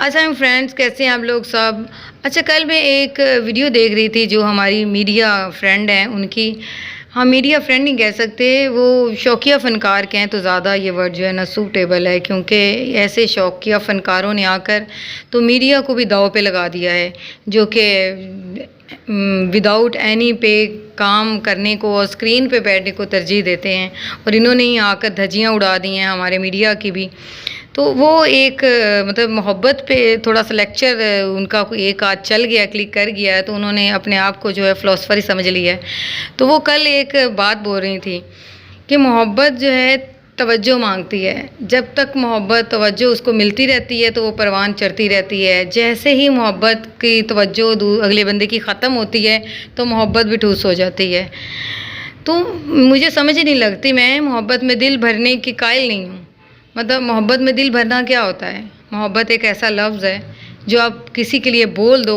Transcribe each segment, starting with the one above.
अच्छा फ्रेंड्स, कैसे हैं आप लोग सब। अच्छा, कल मैं एक वीडियो देख रही थी जो हमारी मीडिया फ्रेंड हैं उनकी। हाँ, मीडिया फ्रेंड नहीं कह सकते, वो शौकिया फ़नकार के हैं तो ज़्यादा ये वर्ड जो है ना सूटेबल है, क्योंकि ऐसे शौकिया फ़नकारों ने आकर तो मीडिया को भी दांव पे लगा दिया है, जो कि विदाउट एनी पे काम करने को और स्क्रीन पे बैठने को तरजीह देते हैं। और इन्होंने ही आकर धज्जियाँ उड़ा दी हैं हमारे मीडिया की भी। तो वो एक मतलब मोहब्बत पे थोड़ा सा लेक्चर उनका एक आध चल गया, क्लिक कर गया, तो उन्होंने अपने आप को जो है फ़िलासफ़र ही समझ लिया है। तो वो कल एक बात बोल रही थी कि मोहब्बत जो है तवज्जो मांगती है। जब तक मोहब्बत तवज्जो उसको मिलती रहती है तो वो परवान चढ़ती रहती है। जैसे ही मोहब्बत की तवज्जो अगले बंदे की ख़त्म होती है तो मोहब्बत भी ठूस हो जाती है। तो मुझे समझ ही नहीं लगती, मैं मोहब्बत में दिल भरने की कायल नहीं हूँ। मतलब मोहब्बत में दिल भरना क्या होता है? मोहब्बत एक ऐसा लफ्ज़ है जो आप किसी के लिए बोल दो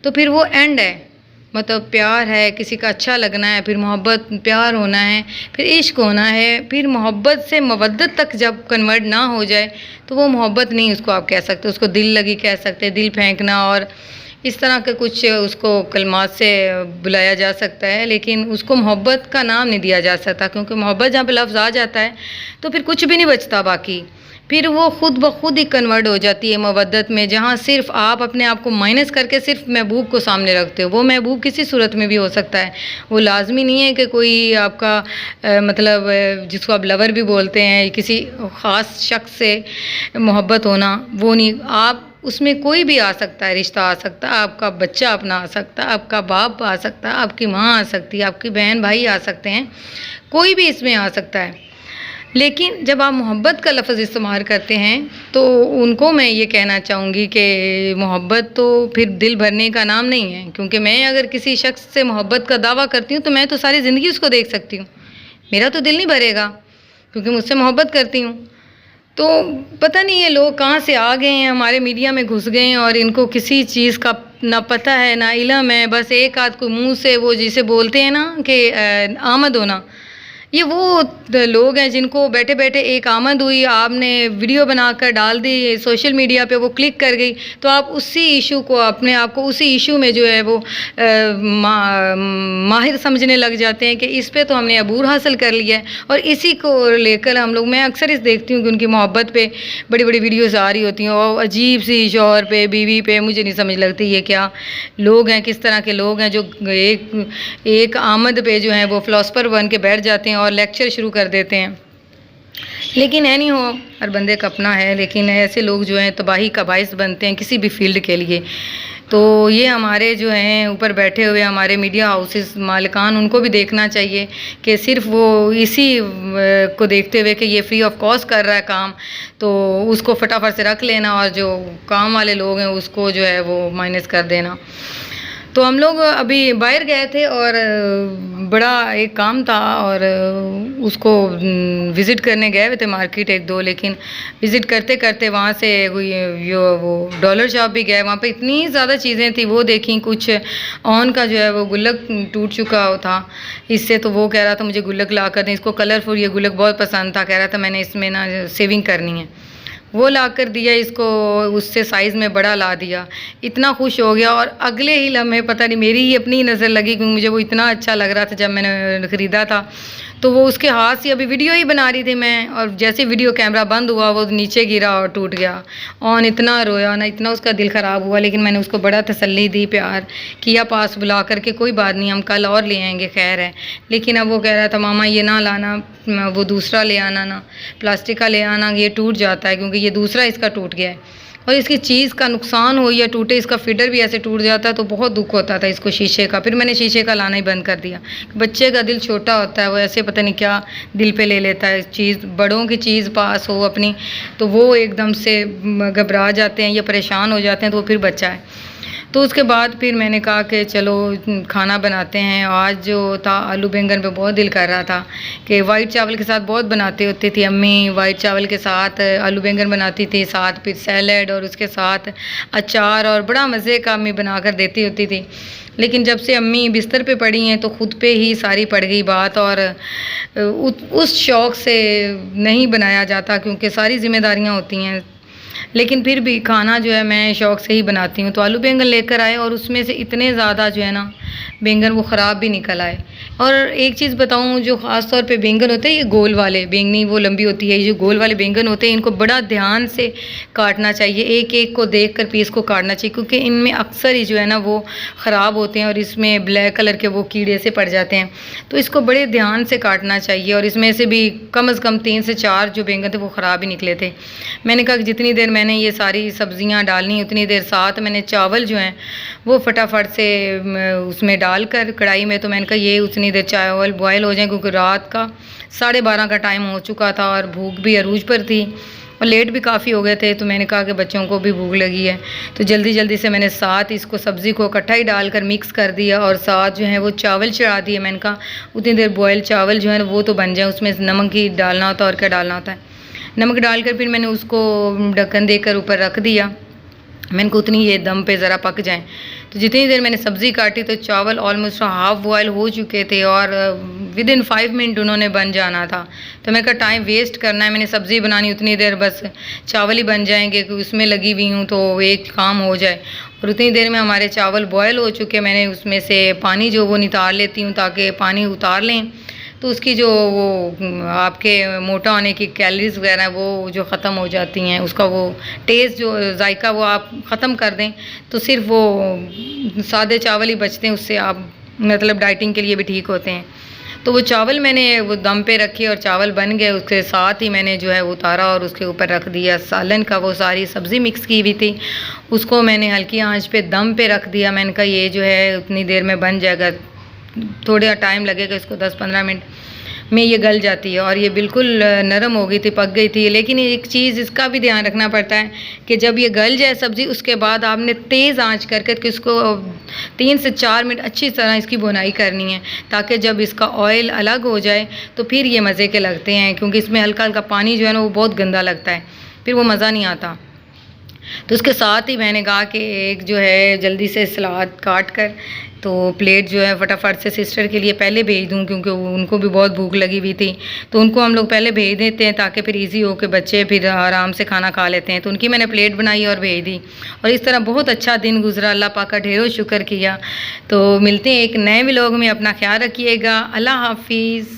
तो फिर वो एंड है। मतलब प्यार है, किसी का अच्छा लगना है, फिर मोहब्बत प्यार होना है, फिर इश्क होना है, फिर मोहब्बत से मवद्दत तक जब कन्वर्ट ना हो जाए तो वो मोहब्बत नहीं उसको आप कह सकते। उसको दिल लगी कह सकते, दिल फेंकना और इस तरह के कुछ उसको कलमात से बुलाया जा सकता है, लेकिन उसको मोहब्बत का नाम नहीं दिया जा सकता, क्योंकि मोहब्बत जहाँ पे लफ्ज़ आ जाता है तो फिर कुछ भी नहीं बचता बाकी। फिर वो खुद ब खुद ही कन्वर्ट हो जाती है मवद्दत में, जहाँ सिर्फ आप अपने आप को माइनस करके सिर्फ महबूब को सामने रखते हो। वो महबूब किसी सूरत में भी हो सकता है, वो लाजमी नहीं है कि कोई आपका मतलब जिसको आप लवर भी बोलते हैं, किसी ख़ास शख्स से मोहब्बत होना वो नहीं। आप उसमें कोई भी आ सकता है, रिश्ता आ सकता है, आपका बच्चा अपना आ सकता है, आपका बाप आ सकता है, आपकी माँ आ सकती है, आपकी बहन भाई आ सकते हैं, कोई भी इसमें आ सकता है। लेकिन जब आप मोहब्बत का लफ्ज़ इस्तेमाल करते हैं तो उनको मैं ये कहना चाहूँगी कि मोहब्बत तो फिर दिल भरने का नाम नहीं है। क्योंकि मैं अगर किसी शख्स से मोहब्बत का दावा करती हूँ तो मैं तो सारी ज़िंदगी उसको देख सकती हूँ, मेरा तो दिल नहीं भरेगा, क्योंकि मुझसे मोहब्बत करती हूँ। तो पता नहीं ये लोग कहाँ से आ गए हैं, हमारे मीडिया में घुस गए हैं और इनको किसी चीज़ का ना पता है ना इल्म है। बस एक आध को मुंह से वो जिसे बोलते हैं ना कि आमद होना, ये वो लोग हैं जिनको बैठे बैठे एक आमद हुई, आपने वीडियो बनाकर डाल दी सोशल मीडिया पे, वो क्लिक कर गई तो आप उसी इशू को अपने आप को उसी इशू में जो है वो माहिर समझने लग जाते हैं कि इस पे तो हमने अबूर हासिल कर लिया है। और इसी को लेकर हम लोग, मैं अक्सर इस देखती हूँ कि उनकी मोहब्बत पे बड़ी बड़ी वीडियोज़ आ रही होती हैं और अजीब सी शौहर पे बीवी पे, मुझे नहीं समझ लगती ये क्या लोग हैं, किस तरह के लोग हैं जो एक आमद पे जो हैं वो फ़िलासफ़र बन के बैठ जाते हैं और लेक्चर शुरू कर देते हैं। लेकिन है नहीं, हो हर बंदे का अपना है, लेकिन ऐसे लोग जो हैं तबाही का बाइस बनते हैं किसी भी फील्ड के लिए। तो ये हमारे जो हैं ऊपर बैठे हुए हमारे मीडिया हाउसेस मालिकान, उनको भी देखना चाहिए कि सिर्फ वो इसी को देखते हुए कि ये फ्री ऑफ कॉस्ट कर रहा है काम, तो उसको फटाफट से रख लेना और जो काम वाले लोग हैं उसको जो है वो माइनस कर देना। तो हम लोग अभी बाहर गए थे और बड़ा एक काम था और उसको विज़िट करने गए हुए थे मार्केट एक दो। लेकिन विज़िट करते करते वहाँ से वो डॉलर शॉप भी गए, वहाँ पे इतनी ज़्यादा चीज़ें थी वो देखी। कुछ ऑन का जो है वो गुल्लक टूट चुका था इससे, तो वो कह रहा था मुझे गुल्लक ला कर दें, इसको कलरफुल ये गुल्लक बहुत पसंद था, कह रहा था मैंने इसमें ना सेविंग करनी है। वो ला कर दिया इसको, उससे साइज़ में बड़ा ला दिया, इतना खुश हो गया। और अगले ही लम्हे पता नहीं मेरी ही अपनी नज़र लगी, क्योंकि मुझे वो इतना अच्छा लग रहा था जब मैंने ख़रीदा था। तो वो उसके हाथ से अभी वीडियो ही बना रही थी मैं, और जैसे वीडियो कैमरा बंद हुआ वो नीचे गिरा और टूट गया। और इतना रोया ना, इतना उसका दिल ख़राब हुआ। लेकिन मैंने उसको बड़ा तसल्ली दी, प्यार किया, पास बुला करके कोई बात नहीं हम कल और ले आएंगे, खैर है। लेकिन अब वो कह रहा था मामा ये ना लाना, वो दूसरा ले आना ना, प्लास्टिक का ले आना, ये टूट जाता है क्योंकि ये दूसरा इसका टूट गया है। और इसकी चीज़ का नुकसान हो या टूटे, इसका फीडर भी ऐसे टूट जाता है तो बहुत दुख होता था इसको शीशे का। फिर मैंने शीशे का लाना ही बंद कर दिया। बच्चे का दिल छोटा होता है, वो ऐसे पता नहीं क्या दिल पे ले लेता है चीज़। बड़ों की चीज़ पास हो अपनी तो वो एकदम से घबरा जाते हैं या परेशान हो जाते हैं, तो वो फिर बच्चा है। तो उसके बाद फिर मैंने कहा कि चलो खाना बनाते हैं। आज जो था आलू बैंगन पे बहुत दिल कर रहा था कि वाइट चावल के साथ बहुत बनाते होती थी अम्मी, वाइट चावल के साथ आलू बैंगन बनाती थी, साथ फिर सैलड और उसके साथ अचार, और बड़ा मज़े का अम्मी बना कर देती होती थी। लेकिन जब से अम्मी बिस्तर पे पड़ी हैं तो ख़ुद पे ही सारी पड़ गई बात, और उस शौक़ से नहीं बनाया जाता क्योंकि सारी ज़िम्मेदारियाँ होती हैं। लेकिन फिर भी खाना जो है मैं शौक़ से ही बनाती हूँ। तो आलू बैंगन लेकर आए और उसमें से इतने ज़्यादा जो है ना बैंगन वो ख़राब भी निकल आए। और एक चीज़ बताऊँ, जो ख़ास तौर पे बैंगन होते हैं ये गोल वाले, बैंगनी वो लंबी होती है, ये जो गोल वाले बैंगन होते हैं इनको बड़ा ध्यान से काटना चाहिए, एक-एक को देखकर पीस को काटना चाहिए, क्योंकि इनमें अक्सर ही जो है ना वो ख़राब होते हैं और इसमें ब्लैक कलर के वो कीड़े से पड़ जाते हैं। तो इसको बड़े ध्यान से काटना चाहिए और इसमें से भी कम से कम 3 से 4 जो बैंगन थे वो ख़राब ही निकले थे। मैंने कहा कि जितनी देर मैंने ये सारी सब्ज़ियाँ डालनी उतनी देर साथ मैंने चावल जो हैं वो फटाफट से उसमें डालकर कढ़ाई में, तो मैंने कहा ये उतनी देर चावल बॉयल हो जाएँ, क्योंकि रात का 12:30 का टाइम हो चुका था और भूख भी अरूज पर थी और लेट भी काफ़ी हो गए थे। तो मैंने कहा कि बच्चों को भी भूख लगी है, तो जल्दी जल्दी से मैंने साथ इसको सब्ज़ी को इकट्ठा ही डालकर मिक्स कर दिया और साथ जो है वो चावल चढ़ा दिए। मैंने कहा उतनी देर बॉयल चावल जो है वो तो बन जाए, उसमें नमक ही डालना होता है और क्या डालना होता है। नमक डालकर फिर मैंने उसको ढक्कन देकर ऊपर रख दिया। मैंने कहा उतनी ये दम पे ज़रा पक जाएँ। तो जितनी देर मैंने सब्ज़ी काटी तो चावल ऑलमोस्ट हाफ़ बॉयल हो चुके थे और विदिन 5 मिनट उन्होंने बन जाना था। तो मैंने कहा टाइम वेस्ट करना है, मैंने सब्ज़ी बनानी उतनी देर बस चावल ही बन जाएंगे, क्योंकि उसमें लगी हुई हूँ तो एक काम हो जाए। और उतनी देर में हमारे चावल बॉयल हो चुके, मैंने उसमें से पानी जो वो नितार लेती हूँ ताकि पानी उतार लें, तो उसकी जो वो आपके मोटा होने की कैलोरीज़ वगैरह वो जो ख़त्म हो जाती हैं, उसका वो टेस्ट जो जायका वो आप ख़त्म कर दें, तो सिर्फ वो सादे चावल ही बचते हैं, उससे आप मतलब डाइटिंग के लिए भी ठीक होते हैं। तो वो चावल मैंने वो दम पे रखे और चावल बन गए, उसके साथ ही मैंने जो है उतारा और उसके ऊपर रख दिया सालन का वो सारी सब्ज़ी मिक्स की हुई थी, उसको मैंने हल्की आंच पे दम पे रख दिया। मैंने कहा ये जो है उतनी देर में बन जाएगा, थोड़ा टाइम लगेगा इसको, 10-15 मिनट में ये गल जाती है। और ये बिल्कुल नरम हो गई थी, पक गई थी। लेकिन एक चीज़ इसका भी ध्यान रखना पड़ता है कि जब ये गल जाए सब्ज़ी, उसके बाद आपने तेज़ आंच करके इसको 3 से 4 मिनट अच्छी तरह इसकी भुनाई करनी है, ताकि जब इसका ऑयल अलग हो जाए तो फिर ये मज़े के लगते हैं, क्योंकि इसमें हल्का हल्का पानी जो है ना वो बहुत गंदा लगता है, फिर वो मज़ा नहीं आता। तो उसके साथ ही मैंने कहा कि एक जो है जल्दी से सलाद काट कर तो प्लेट जो है फटाफट से सिस्टर के लिए पहले भेज दूँ, क्योंकि उनको भी बहुत भूख लगी हुई थी। तो उनको हम लोग पहले भेज देते हैं ताकि फिर इजी हो के बच्चे फिर आराम से खाना खा लेते हैं। तो उनकी मैंने प्लेट बनाई और भेज दी और इस तरह बहुत अच्छा दिन गुजरा, अल्लाह पाक का ढेरों शुक्र किया। तो मिलते हैं एक नए व्लॉग में, अपना ख्याल रखिएगा, अल्लाह हाफिज़।